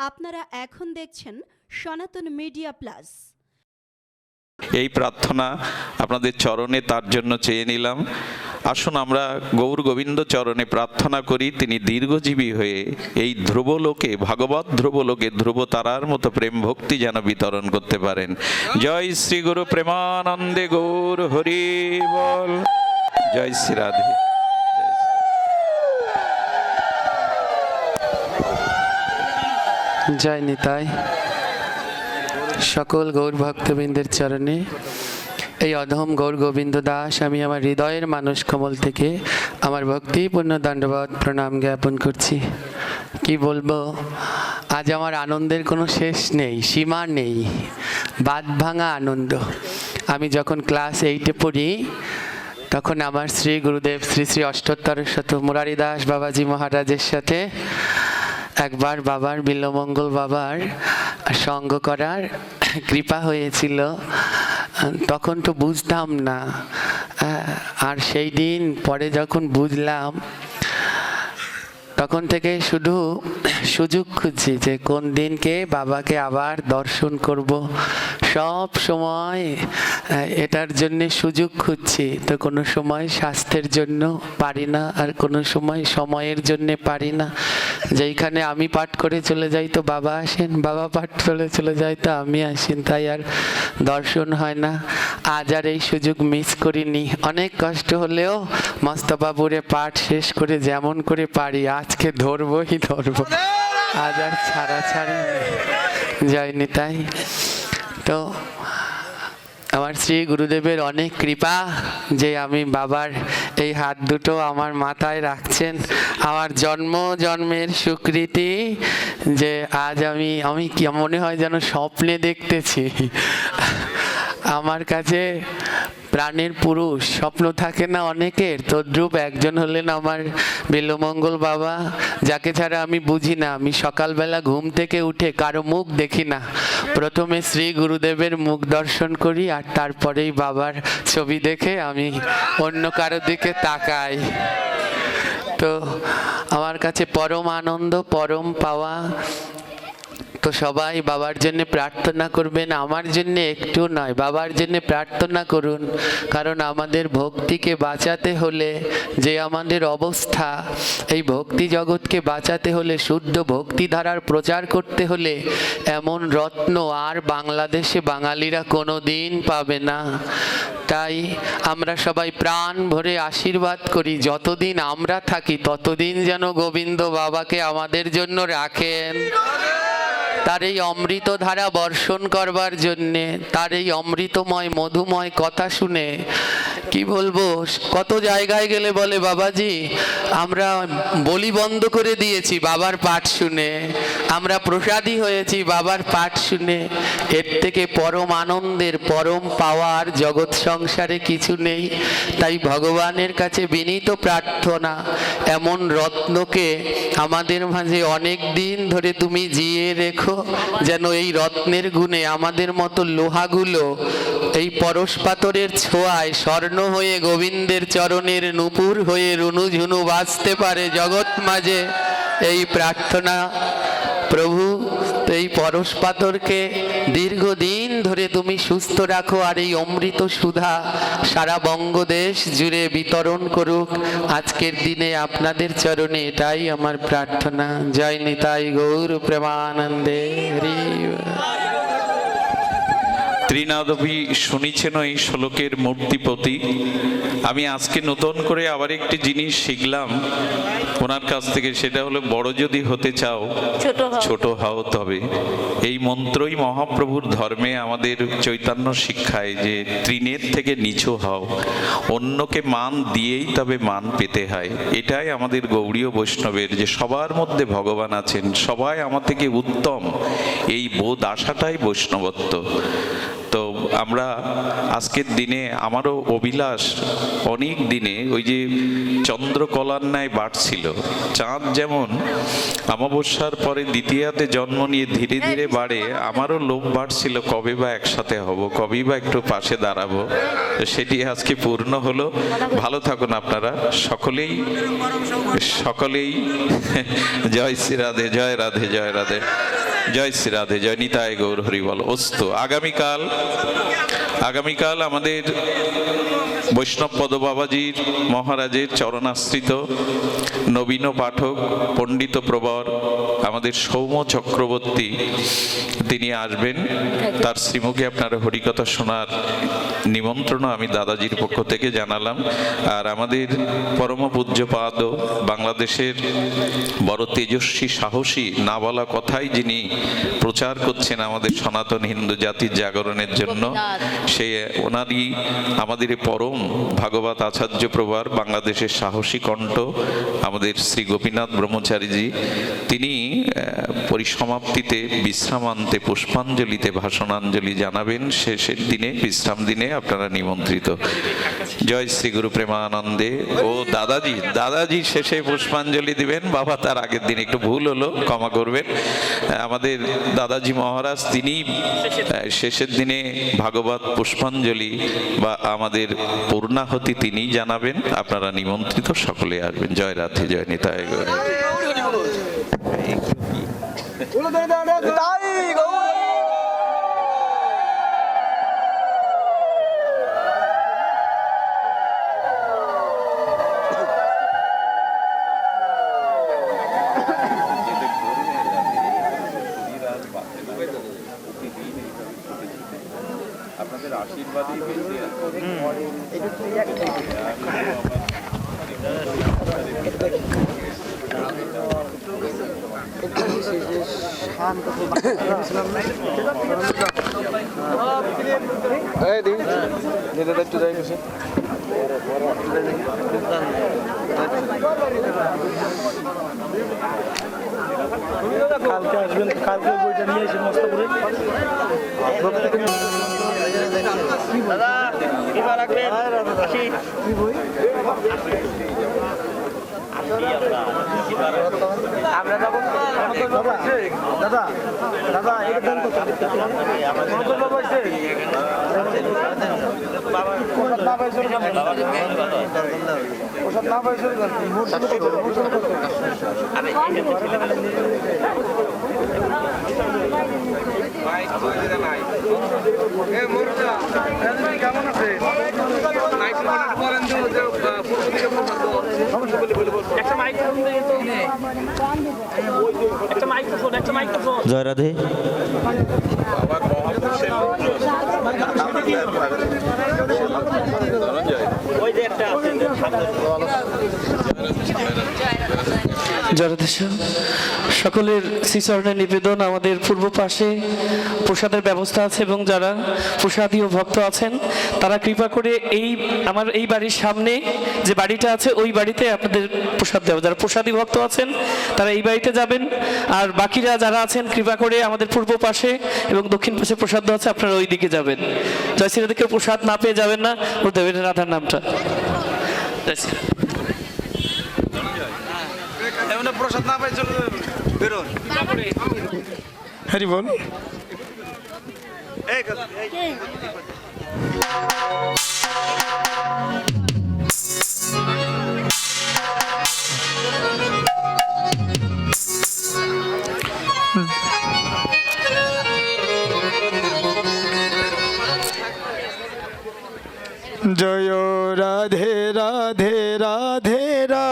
আপনারা এখন দেখছেন সনাতন মিডিয়া প্লাস। এই প্রার্থনা আপনাদের চরণে তার জন্য চেয়ে নিলাম। আসুন আমরা গৌর গোবিন্দ চরণে প্রার্থনা করি, তিনি দীর্ঘজীবী হয়ে এই ধ্রুবলোকে, ভাগবত ধ্রুবলোকে ধ্রুব তারার মতো প্রেম ভক্তি যেন বিতরণ করতে পারেন। জয় শ্রী গুরু প্রেমানন্দে গৌর হরি বল। জয় শ্রী রাধে। জয় নিতাই। সকল গৌর ভক্তবৃন্দের চরণে এই অধম গৌর গোবিন্দ দাস আমি আমার হৃদয়ের মানুষ কমল থেকে আমার ভক্তিপূর্ণ দণ্ডবত প্রণাম জ্ঞাপন করছি। কি বলবো, আজ আমার আনন্দের কোনো শেষ নেই, সীমা নেই, বাঁধ ভাঙা আনন্দ। আমি যখন ক্লাস 8-এ পড়ি তখন আমার শ্রী গুরুদেব শ্রী শ্রী অষ্টোত্তর শত মুরারি দাস বাবাজি মহারাজের সাথে একবার বাবার বিল্বমঙ্গল বাবার সঙ্গ করার কৃপা হয়েছিল। তখন তো বুঝতাম না, আর সেই দিন পরে যখন বুঝলাম তখন থেকে শুধু সুযোগ খুঁজছি যে কোন দিনকে বাবাকে আবার দর্শন করব। সব সময় এটার জন্যে সুযোগ খুঁজছি, তো কোনো সময় স্বাস্থ্যের জন্য পারি না, আর কোনো সময় সময়ের জন্যে পারি না। যেইখানে আমি পাঠ করে চলে যাই তো বাবা আসেন, বাবা পাঠ করে চলে যাই তো আমি আসেন, তাই আর দর্শন হয় না। আজ আর এই সুযোগ মিস করিনি। অনেক কষ্ট হলেও মস্তবাবুরে পাঠ শেষ করে যেমন করে পারি আজকে ধরবই ধরবো, আজ আর ছাড়াছাড়ি নেই। জয় নিতাই। তো আমার শ্রী গুরুদেবের অনেক কৃপা যে আমি বাবার এই হাত দুটো আমার মাথায় রাখছেন। আমার জন্ম জন্মের স্বীকৃতি যে আজ আমি কি মনে হয় যেন স্বপ্নে দেখতেছি। আমার কাছে প্রাণের পুরুষ স্বপ্ন থাকে না অনেকের, তদ্রূপ একজন হলেন আমার বিল্বমঙ্গল বাবা, যাকে ছাড়া আমি বুঝি না। আমি সকালবেলা ঘুম থেকে উঠে কারো মুখ দেখি না, প্রথমে শ্রী গুরুদেবের মুখ দর্শন করি আর তারপরেই বাবার ছবি দেখে আমি অন্য কারো দিকে তাকাই। তো আমার কাছে পরম আনন্দ, পরম পাওয়া। তো সবাই বাবার জন্য প্রার্থনা করবেন, আমার জন্য একটু নয়, বাবার জন্য প্রার্থনা করুন। কারণ আমাদের ভক্তিকে বাঁচাতে হলে, যে আমাদের অবস্থা, এই ভক্তি জগৎকে বাঁচাতে হলে, শুদ্ধ ভক্তিধারার প্রচার করতে হলে এমন রত্ন আর বাংলাদেশে বাঙালিরা কোনো দিন পাবে না। তাই আমরা সবাই প্রাণ ভরে আশীর্বাদ করি যতদিন আমরা থাকি ততদিন যেন গোবিন্দ বাবাকে আমাদের জন্য রাখেন, তার এই অমৃত ধারা বর্ষণ করবার জন্যে, তার এই অমৃতময় মধুময় কথা শুনে। কি বলবো, কত জায়গায় গেলে বলে বাবাজি আমরা বলি বন্ধ করে দিয়েছি বাবার পাঠ শুনে, আমরা প্রসাদী হয়েছি বাবার পাঠ শুনে। এর থেকে পরম আনন্দের, পরম পাওয়ার জগৎ সংসারে কিছু নেই। তাই ভগবানের কাছে বিনীত প্রার্থনা, এমন রত্নকে আমাদের মাঝে অনেক দিন ধরে তুমি জিয়ে রেখো, যেন এই রত্নের গুণে আমাদের মতো লোহাগুলো এই পরশ পাথরের ছোঁয়ায় স্বর্ণ হয়ে গোবিন্দের চরণের নূপুর হয়ে রুনু ঝুনু বাজতে পারে জগৎ মাঝে। এই প্রার্থনা প্রভু, এই পরশ পাথরকে দীর্ঘদিন ধরে তুমি সুস্থ রাখো, আর এই অমৃত সুধা সারা বঙ্গদেশ জুড়ে বিতরণ করুক আজকের দিনে আপনাদের চরণে, এটাই আমার প্রার্থনা। জয় নিতাই গৌর প্রেমানন্দে হরি। ত্রিনাদবী শুনেছেন এই শ্লোকের মূর্তিপতি। আমি আজকে নতুন করে আবার একটি জিনিস শিখলাম ওনার কাছ থেকে, সেটা হলো বড় যদি হতে চাও ছোট হও তবে। এই মন্ত্রই মহাপ্রভুর ধর্মে আমাদের চৈতন্য শিক্ষায় যে তৃণের থেকে নিচু হও, অন্যকে মান দিয়েই তবে মান পেতে হয়। এটাই আমাদের গৌড়ীয় বৈষ্ণবের, যে সবার মধ্যে ভগবান আছেন, সবাই আমার থেকে উত্তম, এই বোধ আশাটাই বৈষ্ণবত্ব। তো আমরা আজকের দিনে, আমারও অভিলাষ অনেক দিনে, ওই যে চন্দ্রকলার ন্যায় বাড়ছিল, চাঁদ যেমন অমাবস্যার পরে দ্বিতীয়াতে জন্ম নিয়ে ধীরে ধীরে বাড়ে, আমারও লোভ বাড়ছিল কবে বা একসাথে হব, কবে বা একটু পাশে দাঁড়াবো। সেটি আজকে পূর্ণ হলো। ভালো থাকুন আপনারা সকলেই সকলেই। জয় শ্রী রাধে, জয় রাধে, জয় রাধে। জয় শ্রী রাধে, জয় নিতাই গৌর হরি বল। অস্তু। আগামীকাল আমাদের বৈষ্ণব পদ বাবাজির মহারাজের চরণাশ্রিত নবীন পাঠক পণ্ডিত প্রবর আমাদের সৌম্য চক্রবর্তী তিনি আসবেন। তার শ্রীমুখে আপনারা হরিকথা শোনার নিমন্ত্রণ আমি দাদাজির পক্ষ থেকে জানালাম। আর আমাদের পরম পূজ্যপাদ বাংলাদেশের বড় তেজস্বী সাহসী না বলা কথাই যিনি প্রচার করছেন আমাদের সনাতন হিন্দু জাতির জাগরণের জন্য, সে ওনারই আমাদের পরম ভাগবত আচার্য প্রভার বাংলাদেশের সাহসী কণ্ঠ আমাদের শ্রী গোপীনাথ ব্রহ্মচারীজি, তিনি পরিসমাপ্তিতে বিশ্রামান্তে পুষ্পাঞ্জলিতে ভাষণাঞ্জলি জানাবেন। শেষের দিনে বিশ্রাম দিনে আপনারা নিমন্ত্রিত। জয় শ্রী গুরু প্রেমানন্দে। ও দাদাজি শেষে পুষ্পাঞ্জলি দিবেন। বাবা তার আগের দিন একটু ভুল হলো, ক্ষমা করবেন। আমাদের দাদাজি মহারাজ তিনি শেষের দিনে ভাগবত পুষ্পাঞ্জলি বা আমাদের পূর্ণাহতি তিনি জানাবেন। আপনারা নিমন্ত্রিত, সকলে আসবেন। জয় রাধে, জয় নিতাই গৌর। আপনাদের আশীর্বাদই বেশি। কালকে আসবেন, কালকে বইটা নিয়ে এসে মস্ত করে আমরা যাবো। দাদা দাদা এটা দেন কত? কেমন আছে? জয় রাধে। জয়রাধেশ্যাম। সকলের শ্রীচরণের নিবেদন, আমাদের পূর্ব পাশে প্রসাদের ব্যবস্থা আছে এবং যারা প্রসাদীয় ভক্ত আছেন তারা কৃপা করে আমার এই বাড়ির সামনে যে বাড়িটা আছে ওই বাড়িতে আপনাদের প্রসাদ দেওয়া। যারা প্রসাদী ভক্ত আছেন তারা এই বাড়িতে যাবেন, আর বাকিরা যারা আছেন কৃপা করে আমাদের পূর্ব পাশে এবং দক্ষিণ পাশে প্রসাদ দেওয়া আছে, আপনারা ওই দিকে যাবেন। জয় শ্রী রাধে। কেউ প্রসাদ না পেয়ে যাবেন না, ওর দেবেন রাধার নামটা। জয় শ্রী রাধে। প্রসাদ না পাই চলে বেরোন। হরি বল। এই